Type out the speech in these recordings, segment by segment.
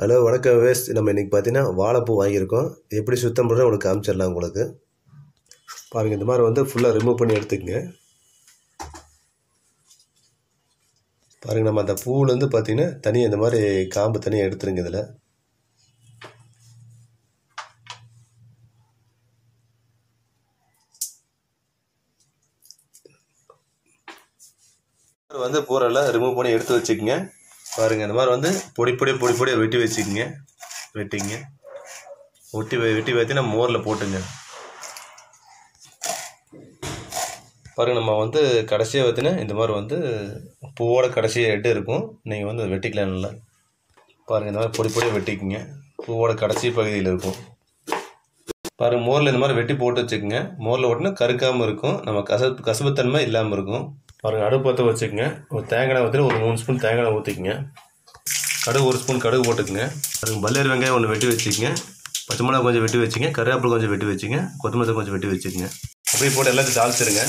Hello வணக்கம் ways. நம்ம இன்றைக்கி பார்த்தீங்கன்னா வாழைப்பூ வாங்கியிருக்கோம். எப்படி சுத்தம் பண்ணுறது உங்களுக்கு காமிச்சிடலாம். உங்களுக்கு பாருங்கள், இந்த மாதிரி வந்து ஃபுல்லாக ரிமூவ் பண்ணி எடுத்துக்கங்க. பாருங்கள், நம்ம அந்த பூவிலேருந்து பார்த்தீங்கன்னா தனியாக இந்த மாதிரி காம்பு தனியாக எடுத்துருங்க. இதில் வந்து பூரெல்லாம் ரிமூவ் பண்ணி எடுத்து வச்சுக்கோங்க. பாருங்கள், இந்த மாதிரி வந்து பொடி பொடியாக வெட்டி வச்சுக்கோங்க. வெட்டிங்க வெட்டி நம்ம மோரில் போட்டுங்க. பாருங்கள், நம்ம வந்து கடைசியாக பார்த்தீங்கன்னா இந்த மாதிரி வந்து பூவோட கடைசியாக எட்டு இருக்கும். நீங்கள் வந்து வெட்டிக்கலாம் நல்லா. பாருங்கள், இந்த மாதிரி பொடியாக வெட்டிக்குங்க. பூவோட கடைசி பகுதியில் இருக்கும். பாருங்கள், மோரில் இந்த மாதிரி வெட்டி போட்டு வச்சுக்கோங்க. மோரில் ஓட்டினா கருக்காமல் இருக்கும். நம்ம கசப்புத்தன்மை இல்லாமல் இருக்கும். பாருங்கள், அடுப்பு பற்ற வச்சுக்கோங்க. ஒரு தேங்காய் ஊற்றி ஒரு 3 ஸ்பூன் தேங்காய் ஊற்றிக்கங்க. கடுகு 1 ஸ்பூன் கடுகு போட்டுக்குங்க. பாருங்கள், பல்லேறு வெங்காயம் ஒன்று வெட்டி வச்சுக்கோங்க. பச்சை மிளகா கொஞ்சம் வெட்டி வச்சுங்க. கருவேப்பிலை கொஞ்சம் வெட்டி வச்சுங்க. கொத்தமல்லி கொஞ்சம் வெட்டி வச்சுக்கோங்க. அப்படியே போட்டு எல்லாத்தையும் தாளிச்சிருங்க.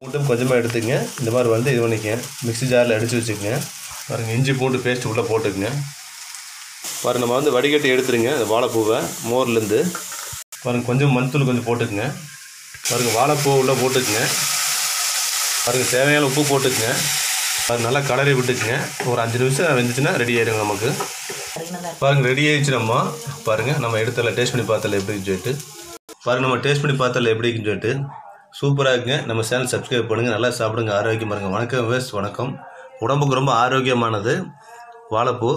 பூண்டும் கொஞ்சமாக எடுத்துக்கங்க. இந்த மாதிரி வந்து இது பண்ணிக்கங்க. மிக்ஸி ஜாரில் அடித்து வச்சுக்கோங்க. பாருங்கள், இஞ்சி பூண்டு பேஸ்ட் உள்ளே போட்டுக்குங்க. பாருங்கள், நம்ம வந்து வடிகட்டி எடுத்துருங்க அந்த வாழைப்பூவை மோர்லேருந்து. பாருங்கள், கொஞ்சம் மஞ்சள் கொஞ்சம் போட்டுக்குங்க. பாருங்கள், வாழைப்பூ உள்ளே போட்டுக்குங்க. பாருங்கள், தேவையான உப்பு போட்டுக்குங்க. அது நல்லா கலரி விட்டுக்குங்க. ஒரு 5 நிமிஷம் வெந்துச்சுன்னா ரெடி ஆயிடுங்க நமக்கு. பாருங்கள், ரெடி ஆயிடுச்சு. நம்ம எடுத்தல டேஸ்ட் பண்ணி பார்த்தல எப்படின்னு சொல்லிட்டு. பாருங்கள், நம்ம டேஸ்ட் பண்ணி பார்த்தல எப்படின்னு சொல்லிட்டு சூப்பராக இருக்குங்க. நம்ம சேனல் சப்ஸ்கிரைப் பண்ணுங்கள். நல்லா சாப்பிடுங்க, ஆரோக்கியமாக இருங்க. வணக்கம் வேஸ். வணக்கம். உடம்புக்கு ரொம்ப ஆரோக்கியமானது வாழைப்பூ.